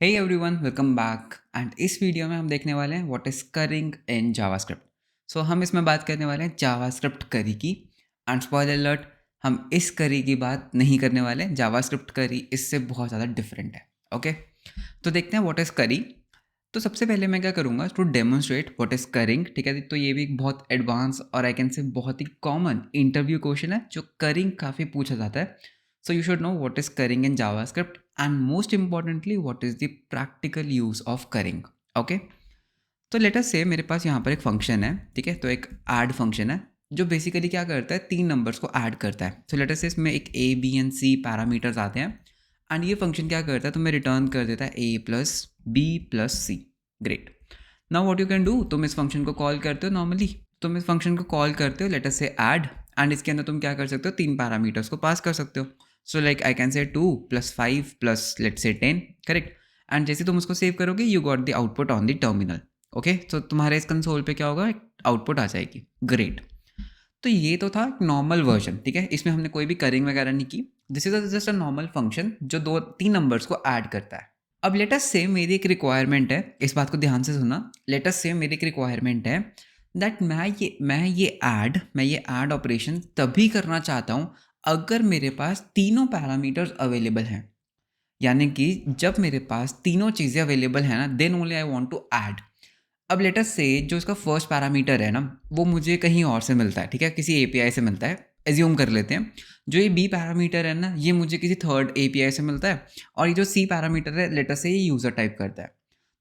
Hey everyone, welcome back. And इस video में हम देखने वाले हैं what is currying in JavaScript. So हम इसमें बात करने वाले हैं जावास्क्रिप्ट करी की। एंड स्पॉइलर अलर्ट, हम इस करी की बात नहीं करने वाले हैं। जावास्क्रिप्ट करी इससे बहुत ज़्यादा डिफरेंट है। ओके, तो देखते हैं व्हाट इज करी। तो सबसे पहले मैं क्या करूँगा टू डेमोन्स्ट्रेट व्हाट इज करिंग। ठीक है, तो ये भी एक बहुत एडवांस और आई कैन से बहुत ही कॉमन इंटरव्यू क्वेश्चन है जो करिंग काफ़ी पूछा जाता है। So you should know what is currying in JavaScript and most importantly what is the practical use of currying. Okay? तो लेट अस से मेरे पास यहाँ पर एक फंक्शन है, ठीक है, तो एक ऐड फंक्शन है जो बेसिकली क्या करता है, 3 नंबर्स को ऐड करता है। सो लेट अस से इसमें एक A B and C parameters आते हैं एंड ये फंक्शन क्या करता है, तो मैं रिटर्न कर देता है A plus B plus C. Great. Now what you can do, तुम इस फंक्शन को कॉल करते हो नॉर्मली, तुम इस फंक्शन को कॉल करते हो लेट अस से ऐड, एंड इसके अंदर तुम क्या कर सकते हो, 3 पैरामीटर्स को पास कर सकते हो। So like I can say 2 + 5 + let's say 10, correct. And जैसे तुम उसको सेव करोगे you got the output on the terminal. Okay, तो तुम्हारे इस कंसोल पे क्या होगा, आउटपुट आ जाएगी। ग्रेट। तो ये तो था नॉर्मल वर्जन, ठीक है, इसमें हमने कोई भी करिंग वगैरह नहीं की। This is just a normal function जो 2-3 नंबर्स को ऐड करता है। अब लेट अस से मेरी एक रिक्वायरमेंट है, इस बात को ध्यान से सुनना। लेट अस से मेरी एक रिक्वायरमेंट है दैट मैं ये ऐड ऑपरेशन तभी करना चाहता हूँ अगर मेरे पास तीनों पैरामीटर्स अवेलेबल हैं। यानी कि जब मेरे पास तीनों चीज़ें अवेलेबल हैं ना, then only I want to add. अब लेट अस से जो इसका फर्स्ट पैरामीटर है ना, वो मुझे कहीं और से मिलता है, ठीक है, किसी एपीआई से मिलता है। एज्यूम कर लेते हैं जो ये बी पैरामीटर है ना, ये मुझे किसी थर्ड एपीआई से मिलता है, और ये जो सी पैरामीटर है लेट अस से ये यूज़र टाइप करता है।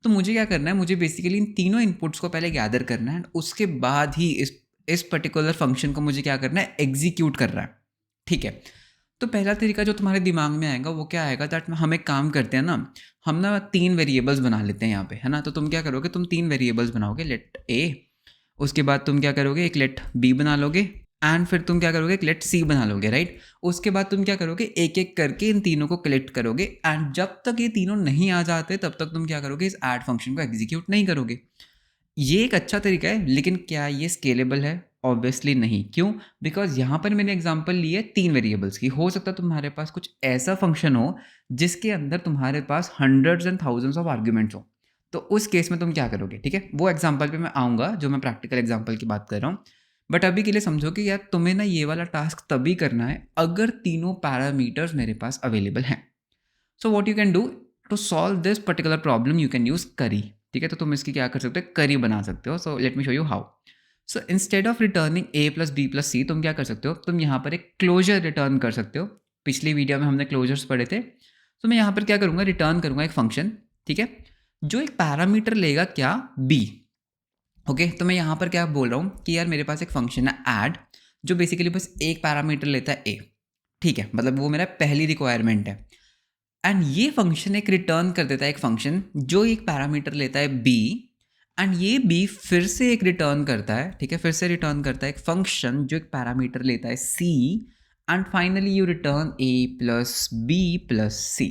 तो मुझे क्या करना है, मुझे बेसिकली इन तीनों इनपुट्स को पहले गैदर करना है, उसके बाद ही इस पर्टिकुलर फंक्शन को मुझे क्या करना है, एग्जीक्यूट करना है। ठीक है, तो पहला तरीका जो तुम्हारे दिमाग में आएगा वो क्या आएगा, दैट हम एक काम करते हैं ना, हम ना 3 वेरिएबल्स बना लेते हैं यहाँ पे, है ना। तो तुम क्या करोगे, तुम 3 वेरिएबल्स बनाओगे, लेट ए, उसके बाद तुम क्या करोगे, एक लेट बी बना लोगे, एंड फिर तुम क्या करोगे, एक लेट सी बना लोगे, राइट। उसके बाद तुम क्या करोगे, एक एक करके इन तीनों को कलेक्ट करोगे, एंड जब तक ये तीनों नहीं आ जाते तब तक तुम क्या करोगे, इस ऐड फंक्शन को एग्जीक्यूट नहीं करोगे। ये एक अच्छा तरीका है, लेकिन क्या ये स्केलेबल है? ऑब्वियसली नहीं। क्यों? बिकॉज यहाँ पर मैंने एग्जांपल ली है 3 वेरिएबल्स की। हो सकता है तुम्हारे पास कुछ ऐसा फंक्शन हो जिसके अंदर तुम्हारे पास hundreds and thousands of arguments हो। तो उस केस में तुम क्या करोगे, ठीक है, वो एग्जाम्पल पे मैं आऊँगा, जो मैं प्रैक्टिकल एग्जाम्पल की बात कर रहा हूँ। बट अभी के लिए समझो कि यार तुम्हें ना ये वाला टास्क तभी करना है अगर तीनों पैरामीटर्स मेरे पास अवेलेबल हैं। So what you can do to solve this particular problem, you can use curry. ठीक है, तो तुम इसकी क्या कर सकते हो, करी बना सकते हो। So let me show you how. So instead of returning A plus B plus C, तुम क्या कर सकते हो, तुम यहाँ पर एक क्लोजर रिटर्न कर सकते हो। पिछली वीडियो में हमने क्लोजर्स पढ़े थे। तो मैं यहाँ पर क्या करूँगा, रिटर्न करूँगा एक फंक्शन, ठीक है, जो एक पैरामीटर लेगा क्या, बी। ओके, तो मैं यहाँ पर क्या बोल रहा हूँ कि यार मेरे पास एक फंक्शन है ऐड, जो बेसिकली बस एक पैरामीटर लेता है ए। ठीक है, मतलब वो मेरा पहली रिक्वायरमेंट है। एंड ये फंक्शन एक रिटर्न कर देता है एक फंक्शन जो एक पैरामीटर लेता है बी, एंड ये बी फिर से एक रिटर्न करता है, ठीक है, फिर से रिटर्न करता है एक फंक्शन जो एक पैरामीटर लेता है C, and finally you return A plus B plus C.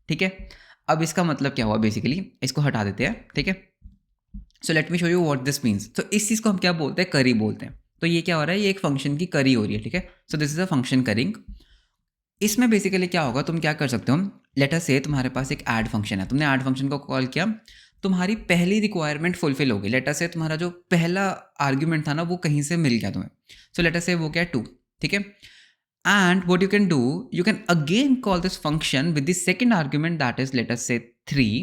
ठीक है, अब इसका मतलब क्या हुआ, बेसिकली इसको हटा देते हैं, ठीक है। सो let me show you what this means. तो इस चीज़ को हम क्या बोलते हैं, करी बोलते हैं। तो ये क्या हो रहा है, ये एक फंक्शन की करी हो रही है, ठीक है। So this is a function currying. इसमें बेसिकली क्या होगा, तुम क्या कर सकते हो, लेट अस से तुम्हारे पास एक ऐड फंक्शन है, तुमने ऐड फंक्शन को कॉल किया, तुम्हारी पहली रिक्वायरमेंट फुलफिल होगी। लेट अस से तुम्हारा जो पहला आर्ग्यूमेंट था ना, वो कहीं से मिल गया तुम्हें। सो लेट अस से वो क्या है, 2, ठीक है। And what you can do, you can again call this function with the second argument, that is let us say 3,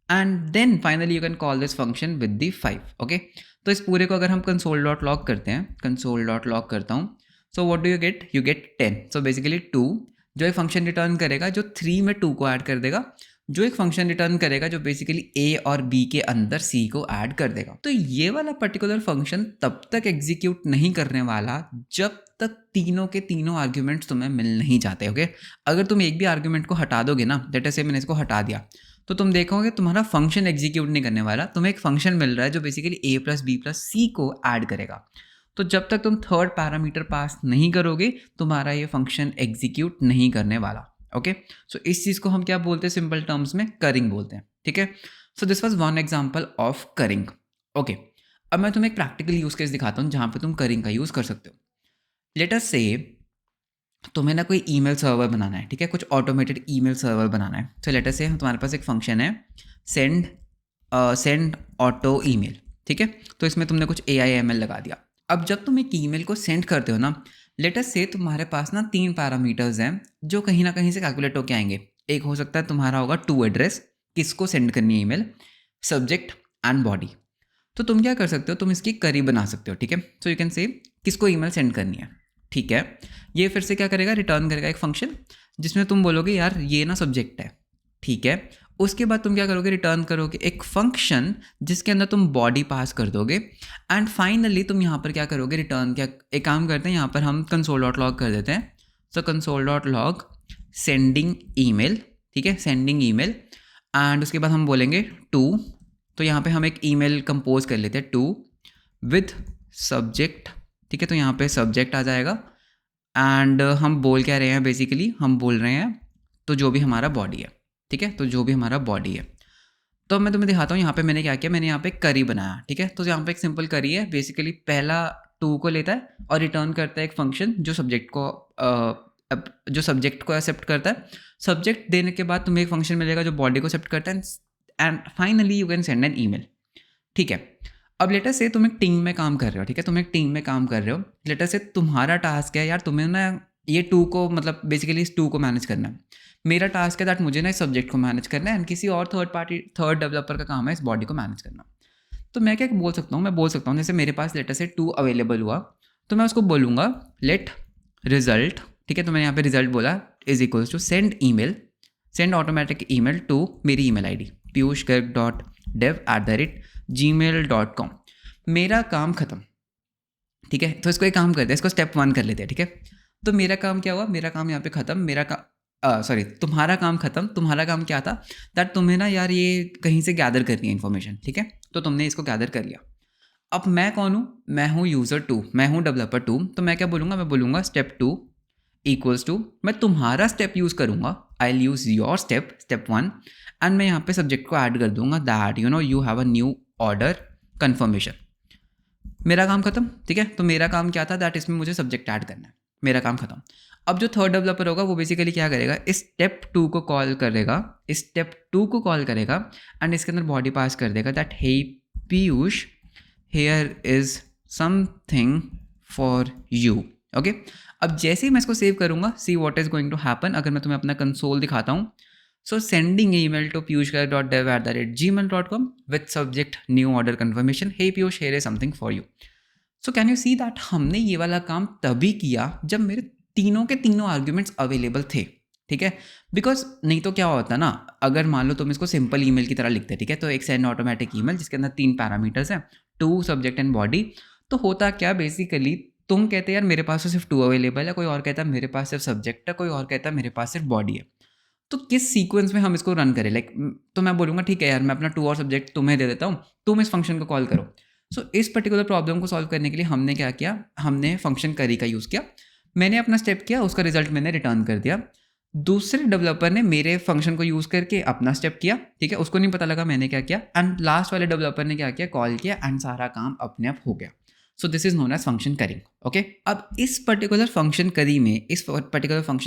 and then finally you can call this function with the 5। Okay, तो इस पूरे को अगर हम console dot log करते हैं, console dot log करता हूँ, so what do you get 10। So basically 2 जो एक फंक्शन रिटर्न करेगा जो 3 में 2 को ऐड कर देगा, जो एक फंक्शन रिटर्न करेगा जो बेसिकली ए और बी के अंदर सी को ऐड कर देगा। तो ये वाला पर्टिकुलर फंक्शन तब तक एग्जीक्यूट नहीं करने वाला जब तक तीनों के तीनों आर्ग्यूमेंट्स तुम्हें मिल नहीं जाते। ओके, अगर तुम एक भी आर्ग्यूमेंट को हटा दोगे ना, लेट अस से मैंने इसको हटा दिया, तो तुम देखोगे तुम्हारा फंक्शन एग्जीक्यूट नहीं करने वाला, तुम्हें एक फंक्शन मिल रहा है जो बेसिकली ए प्लस बी प्लस सी को ऐड करेगा। तो जब तक तुम थर्ड पैरामीटर पास नहीं करोगे तुम्हारा ये फंक्शन एग्जीक्यूट नहीं करने वाला। ओके, सो इस चीज़ को हम क्या बोलते हैं, सिंपल टर्म्स में करिंग बोलते हैं। ठीक है, so this was one example of currying. Okay, अब मैं तुम्हें एक प्रैक्टिकल यूज केस दिखाता हूँ जहाँ पे तुम करिंग का यूज़ कर सकते हो। लेट अस से तुम्हें ना कोई ईमेल सर्वर बनाना है, ठीक है, कुछ ऑटोमेटेड ईमेल सर्वर बनाना है। तो लेट अस से तुम्हारे पास एक फंक्शन है सेंड ऑटो ईमेल, ठीक है। तो इसमें तुमने कुछ AIML लगा दिया। अब जब तुम एक ईमेल को सेंड करते हो ना, लेट अस से तुम्हारे पास ना 3 पैरामीटर्स हैं जो कहीं ना कहीं से कैलकुलेट होके आएंगे। एक हो सकता है तुम्हारा होगा टू एड्रेस, किसको सेंड करनी है ईमेल, सब्जेक्ट एंड बॉडी। तो तुम क्या कर सकते हो, तुम इसकी करी बना सकते हो, ठीक है। सो यू कैन से किसको ईमेल सेंड करनी है, ठीक है। ये फिर से क्या करेगा, रिटर्न करेगा एक फंक्शन जिसमें तुम बोलोगे यार ये ना सब्जेक्ट है, ठीक है। उसके बाद तुम क्या करोगे, रिटर्न करोगे एक फंक्शन जिसके अंदर तुम बॉडी पास कर दोगे। एंड फाइनली तुम यहाँ पर क्या करोगे, रिटर्न क्या, एक काम करते हैं यहाँ पर हम console.log कर देते हैं। सो console.log सेंडिंग ईमेल, ठीक है, सेंडिंग ईमेल। एंड उसके बाद हम बोलेंगे टू, तो यहाँ पे हम एक ईमेल कंपोज कर लेते हैं टू विद सब्जेक्ट, ठीक है। तो यहाँ पे सब्जेक्ट आ जाएगा। एंड हम बोल क्या रहे हैं, बेसिकली हम बोल रहे हैं तो जो भी हमारा बॉडी है, ठीक है, तो जो भी हमारा बॉडी है। तो मैं तुम्हें दिखाता हूँ यहाँ पे मैंने क्या किया, मैंने यहाँ पे करी बनाया, ठीक है। तो यहाँ पे एक सिंपल करी है, बेसिकली पहला टू को लेता है और रिटर्न करता है एक फंक्शन जो सब्जेक्ट को एक्सेप्ट करता है। सब्जेक्ट देने के बाद तुम्हें एक फंक्शन मिलेगा जो बॉडी को एक्सेप्ट करता है। And finally you can send an email, ठीक है। अब लेटर से तुम एक टीम में काम कर रहे हो, ठीक है, तुम एक टीम में काम कर रहे हो। लेटर से तुम्हारा टास्क है यार, तुम्हें ना ये टू को, मतलब बेसिकली इस टू को मैनेज करना है। मेरा टास्क है दैट मुझे ना इस सब्जेक्ट को मैनेज करना है, एंड किसी और थर्ड डेवलपर का काम है इस बॉडी को मैनेज करना। तो मैं क्या बोल सकता हूँ, मैं बोल सकता हूँ जैसे मेरे पास लेटर से टू अवेलेबल हुआ, तो मैं उसको बोलूँगा लेट रिजल्ट, ठीक है। तो मैंने यहाँ पे रिजल्ट बोला is equals to send automatic email to मेरी ईमेल ID piyushgarg.dev@gmail.com। मेरा काम खत्म, ठीक है। तो इसको एक काम करते हैं, इसको स्टेप 1 कर लेते हैं, ठीक है। तो मेरा काम क्या हुआ, मेरा काम यहाँ पे खत्म, तुम्हारा काम खत्म। तुम्हारा काम क्या था, दैट तुम्हें ना यार ये कहीं से गैदर करनी है इन्फॉर्मेशन, ठीक है। तो तुमने इसको गैदर कर लिया। अब मैं कौन हूँ, मैं हूँ यूज़र 2, मैं हूँ डेवलपर 2। तो मैं क्या बोलूँगा, मैं बोलूँगा स्टेप 2 इक्वल्स टू, मैं तुम्हारा स्टेप यूज़ करूँगा, I will use your step 1, and मैं यहाँ पे सब्जेक्ट को ऐड कर दूंगा that you have a new order confirmation. मेरा काम खत्म, ठीक है। तो मेरा काम क्या था, दैट इसमें मुझे सब्जेक्ट ऐड करना है, मेरा काम खत्म। अब जो थर्ड डेवलपर होगा वो बेसिकली क्या करेगा, इस स्टेप 2 को कॉल करेगा, एंड इसके अंदर बॉडी पास कर देगा that hey Piyush here is something for you, okay. अब जैसे ही मैं इसको सेव करूंगा, see what is going to happen. अगर मैं तुम्हें अपना कंसोल दिखाता हूँ, so sending email to piyushgarg.dev@gmail.com with subject new order confirmation, hey Piyush here is something for you. So can you see that हमने ये वाला काम तभी किया जब मेरे तीनों के तीनों आर्ग्यूमेंट्स अवेलेबल थे, ठीक है। बिकॉज नहीं तो क्या होता ना, अगर मान लो तुम इसको सिंपल ईमेल की तरह लिखते, ठीक है, तो एक सेंड ऑटोमेटिक ईमेल जिसके अंदर 3 पैरामीटर्स हैं, टू, सब्जेक्ट एंड बॉडी। तो होता क्या, बेसिकली तुम कहते हैं यार मेरे पास तो सिर्फ 2 अवेलेबल है, कोई और कहता है मेरे पास सिर्फ सब्जेक्ट है, कोई और कहता है मेरे पास सिर्फ बॉडी है। तो किस सीक्वेंस में हम इसको रन करें, लाइक तो मैं बोलूँगा ठीक है यार, मैं अपना 2 और सब्जेक्ट तुम्हें दे देता हूँ, तुम इस फंक्शन को कॉल करो। सो इस पर्टिकुलर प्रॉब्लम को सॉल्व करने के लिए हमने क्या किया, हमने फंक्शन करी का यूज़ किया। मैंने अपना स्टेप किया, उसका रिजल्ट मैंने रिटर्न कर दिया। दूसरे डेवलपर ने मेरे फंक्शन को यूज़ करके अपना स्टेप किया, ठीक है, उसको नहीं पता लगा मैंने क्या किया। एंड लास्ट वाले डेवलपर ने क्या किया, कॉल किया, एंड सारा काम अपने आप हो गया। So this is known as function currying, okay. अब इस पर्टिकुलर फंक्शन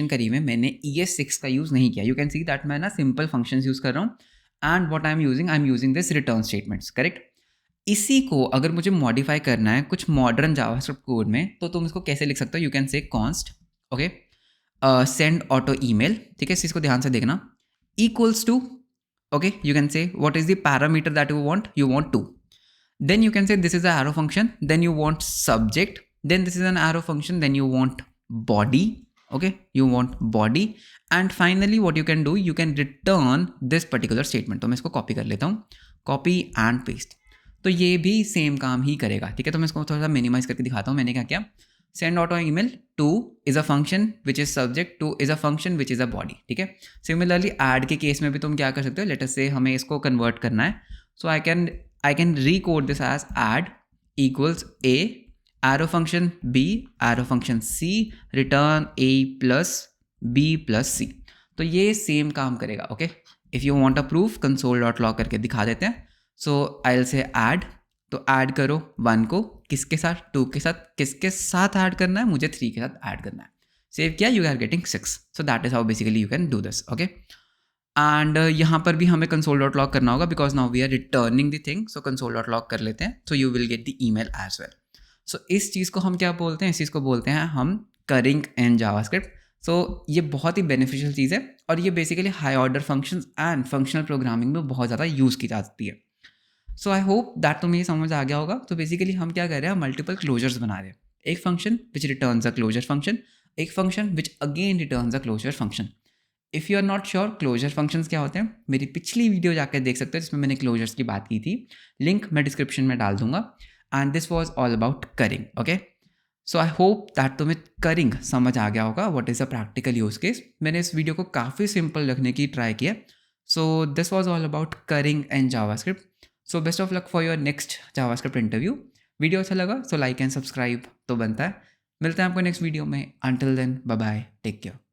करी में मैंने ES6 का यूज़ नहीं किया। यू कैन सी दैट मैं ना सिंपल फंक्शंस यूज़ कर रहा हूँ, and what I am using this return statements, correct. इसी को अगर मुझे मॉडिफाई करना है कुछ मॉडर्न जावास्क्रिप्ट कोड में, तो तुम इसको कैसे लिख सकते हो, you can say const, okay, send auto email, ठीक है, इस चीज़ को ध्यान से देखना, equals to, okay, you can say what is the parameter that you want 2, then you can say this is an arrow function, then you want subject, then this is an arrow function, then you want body, okay, you want body, and finally what you can do, you can return this particular statement। तो मैं इसको copy कर लेता हूँ, copy and paste, तो ये भी same काम ही करेगा, ठीक है। तो मैं इसको थोड़ा सा मिनिमाइज करके दिखाता हूँ। मैंने क्या किया, send auto email, 2 is a function which is subject, 2 is a function which is a body, ठीक है। सिमिलरली ऐड के केस में भी तुम क्या कर सकते हो, लेटर से हमें इसको कन्वर्ट करना है, सो I can recode this as add equals A, arrow function B, arrow function C, return A plus B plus C। तो ये सेम काम करेगा, okay. If you want a proof, console.log करके दिखा देते हैं। सो आई विल से ऐड, तो add करो 1 को किसके साथ, 2 के साथ, किसके साथ ऐड करना है, मुझे 3 के साथ ऐड करना है। सेव किया, you are getting 6। So that is how basically you can do this, okay. And यहाँ पर भी हमें कंसोल डॉट लॉग करना होगा because now we are returning the thing. So console dot log कर लेते हैं. So you will get the email as well. So इस चीज़ को हम क्या बोलते हैं? इस चीज़ को बोलते हैं हम करिंग इन जावास्क्रिप्ट. सो ये बहुत ही बेनिफिशियल चीज़ है और ये basically high order functions and functional programming में बहुत ज़्यादा यूज़ की जाती है. सो आई होप दैट तुम्हें ये समझ आ गया होगा. तो बेसिकली हम क्या कर रहे हैं? मल्टीपल क्लोजर्स बना रहे हैं. एक function which returns a closure function, एक function which again returns a closure function. If you are not sure closure functions क्या होते हैं, मेरी पिछली वीडियो जाकर देख सकते हो जिसमें मैंने क्लोजर्स की बात की थी. लिंक मैं डिस्क्रिप्शन में डाल दूंगा. And this was all about currying. Okay, so I hope that तुम्हें करिंग समझ आ गया होगा. What is a practical use case. मैंने इस वीडियो को काफ़ी सिंपल रखने की ट्राई किया. So this was all about currying and JavaScript. So best of luck for your next JavaScript interview. Video अच्छा लगा तो लाइक एंड सब्सक्राइब तो बनता है. मिलते हैं आपको नेक्स्ट वीडियो में. Until then bye bye, take care.